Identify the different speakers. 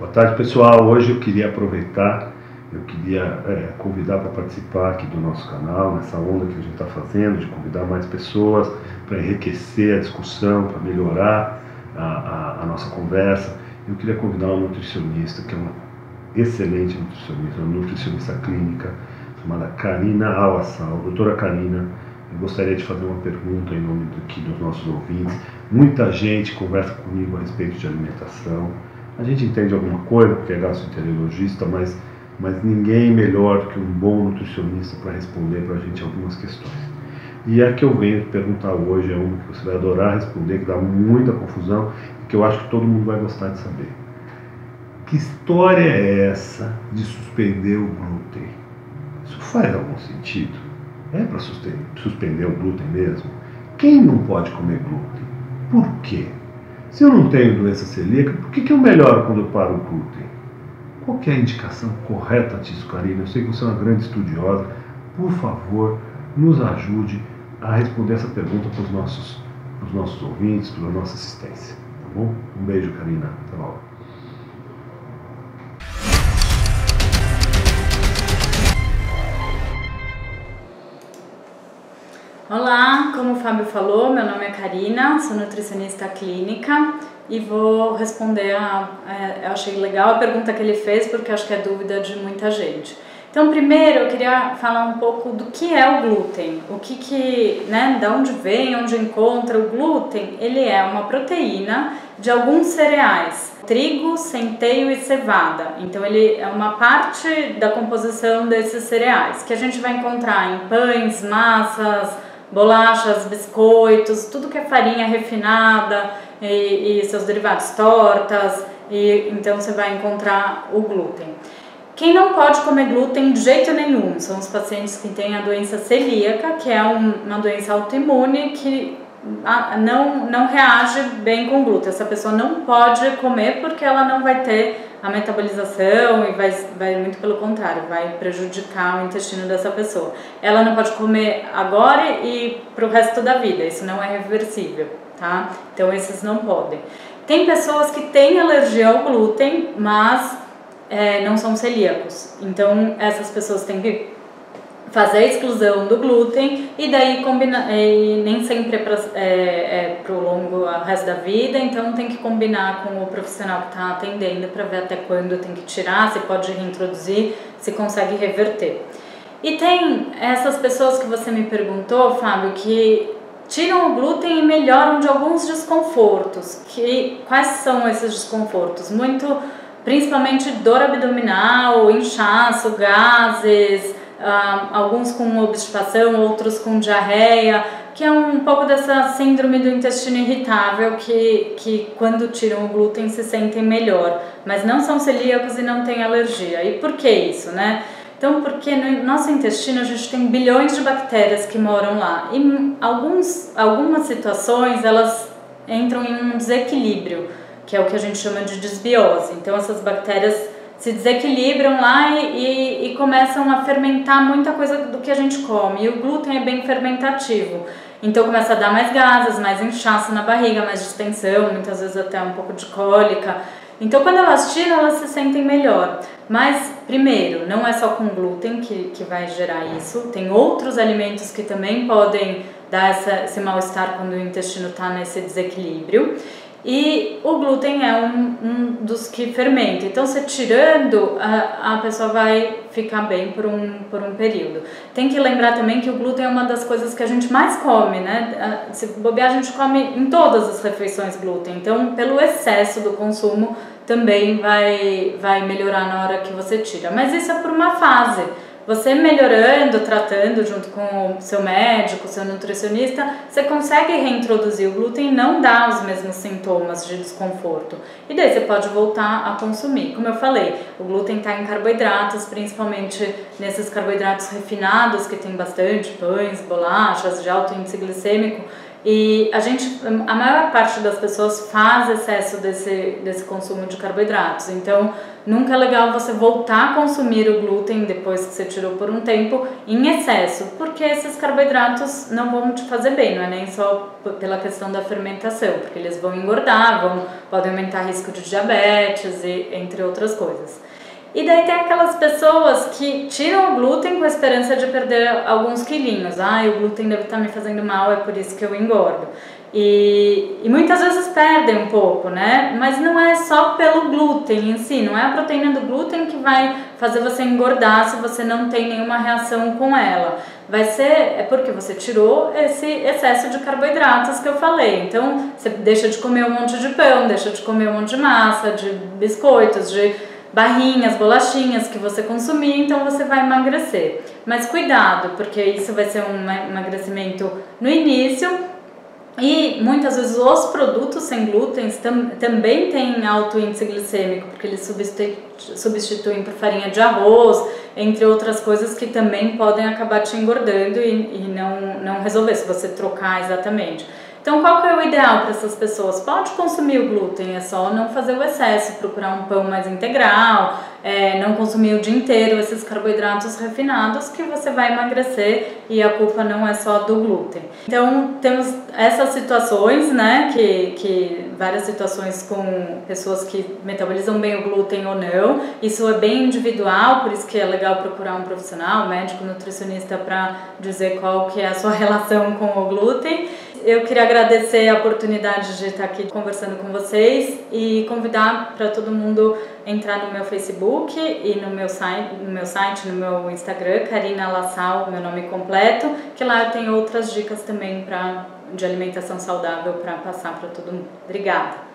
Speaker 1: Boa tarde, pessoal. Hoje eu queria aproveitar, convidar para participar aqui do nosso canal, nessa onda que a gente está fazendo, de convidar mais pessoas para enriquecer a discussão, para melhorar a nossa conversa. Eu queria convidar uma nutricionista, que é uma excelente nutricionista, uma nutricionista clínica, chamada Karina Al-Assal. Doutora Karina, eu gostaria de fazer uma pergunta em nome aqui dos nossos ouvintes. Muita gente conversa comigo a respeito de alimentação. A gente entende alguma coisa, porque é gastroenterologista, mas ninguém melhor do que um bom nutricionista para responder para a gente algumas questões. E a que eu venho perguntar hoje é uma que você vai adorar responder, que dá muita confusão e que eu acho que todo mundo vai gostar de saber. Que história é essa de suspender o glúten? Isso faz algum sentido? É para suspender o glúten mesmo? Quem não pode comer glúten? Por quê? Se eu não tenho doença celíaca, por que eu melhoro quando eu paro o glúten? Qual que é a indicação correta disso, Karina? Eu sei que você é uma grande estudiosa. Por favor, nos ajude a responder essa pergunta para os nossos ouvintes, pela nossa assistência. Tá bom? Um beijo, Karina. Até logo.
Speaker 2: Olá, como o Fábio falou, meu nome é Karina, sou nutricionista clínica e vou responder eu achei legal a pergunta que ele fez porque acho que é dúvida de muita gente. Então, primeiro eu queria falar um pouco do que é o glúten, da onde vem, onde encontra o glúten. Ele é uma proteína de alguns cereais, trigo, centeio e cevada. Então ele é uma parte da composição desses cereais que a gente vai encontrar em pães, massas, bolachas, biscoitos, tudo que é farinha refinada e seus derivados, tortas, então você vai encontrar o glúten. Quem não pode comer glúten de jeito nenhum são os pacientes que têm a doença celíaca, que é uma doença autoimune que não reage bem com glúten. Essa pessoa não pode comer porque ela não vai ter a metabolização e vai muito pelo contrário, vai prejudicar o intestino dessa pessoa. Ela não pode comer agora e para o resto da vida, isso não é reversível, tá? Então esses não podem. Tem pessoas que têm alergia ao glúten, mas não são celíacos, então essas pessoas têm que fazer a exclusão do glúten e daí nem sempre é pro longo o resto da vida, então tem que combinar com o profissional que está atendendo para ver até quando tem que tirar, se pode reintroduzir, se consegue reverter. E tem essas pessoas que você me perguntou, Fábio, que tiram o glúten e melhoram de alguns desconfortos. Quais são esses desconfortos? Principalmente dor abdominal, inchaço, gases, alguns com obstipação, outros com diarreia, que é um pouco dessa síndrome do intestino irritável que quando tiram o glúten se sentem melhor, mas não são celíacos e não têm alergia. E por que isso, né? Então, porque no nosso intestino a gente tem bilhões de bactérias que moram lá e algumas situações elas entram em um desequilíbrio, que é o que a gente chama de desbiose. Então essas bactérias se desequilibram lá e começam a fermentar muita coisa do que a gente come. E o glúten é bem fermentativo. Então começa a dar mais gases, mais inchaço na barriga, mais distensão, muitas vezes até um pouco de cólica. Então quando elas tiram, elas se sentem melhor. Mas, primeiro, não é só com glúten que vai gerar isso. Tem outros alimentos que também podem dar esse mal-estar quando o intestino está nesse desequilíbrio. E o glúten é um dos que fermenta, então você tirando, a pessoa vai ficar bem por um período. Tem que lembrar também que o glúten é uma das coisas que a gente mais come, né? Se bobear, a gente come em todas as refeições glúten, então pelo excesso do consumo também vai melhorar na hora que você tira. Mas isso é por uma fase. Você melhorando, tratando junto com o seu médico, seu nutricionista, você consegue reintroduzir o glúten e não dá os mesmos sintomas de desconforto. E daí você pode voltar a consumir. Como eu falei, o glúten está em carboidratos, principalmente nesses carboidratos refinados, que tem bastante pães, bolachas de alto índice glicêmico. E a maior parte das pessoas faz excesso desse consumo de carboidratos. Então, nunca é legal você voltar a consumir o glúten depois que você tirou por um tempo em excesso, porque esses carboidratos não vão te fazer bem, não é nem só pela questão da fermentação, porque eles vão engordar, podem aumentar risco de diabetes e entre outras coisas. E daí tem aquelas pessoas que tiram o glúten com a esperança de perder alguns quilinhos. O glúten deve estar me fazendo mal, é por isso que eu engordo. E muitas vezes perdem um pouco, né? Mas não é só pelo glúten em si, não é a proteína do glúten que vai fazer você engordar se você não tem nenhuma reação com ela. É porque você tirou esse excesso de carboidratos que eu falei. Então, você deixa de comer um monte de pão, deixa de comer um monte de massa, de biscoitos, de barrinhas, bolachinhas que você consumir, então você vai emagrecer. Mas cuidado, porque isso vai ser um emagrecimento no início e muitas vezes os produtos sem glúten também têm alto índice glicêmico, porque eles substituem por farinha de arroz, entre outras coisas que também podem acabar te engordando e não resolver se você trocar exatamente. Então, qual que é o ideal para essas pessoas? Pode consumir o glúten, é só não fazer o excesso, procurar um pão mais integral, não consumir o dia inteiro esses carboidratos refinados que você vai emagrecer e a culpa não é só do glúten. Então, temos essas situações, né, que várias situações com pessoas que metabolizam bem o glúten ou não. Isso é bem individual, por isso que é legal procurar um profissional, médico, nutricionista, para dizer qual que é a sua relação com o glúten. Eu queria agradecer a oportunidade de estar aqui conversando com vocês e convidar para todo mundo entrar no meu Facebook e no meu site, no meu Instagram, Karina Lassal, meu nome completo, que lá eu tenho outras dicas também de alimentação saudável para passar para todo mundo. Obrigada!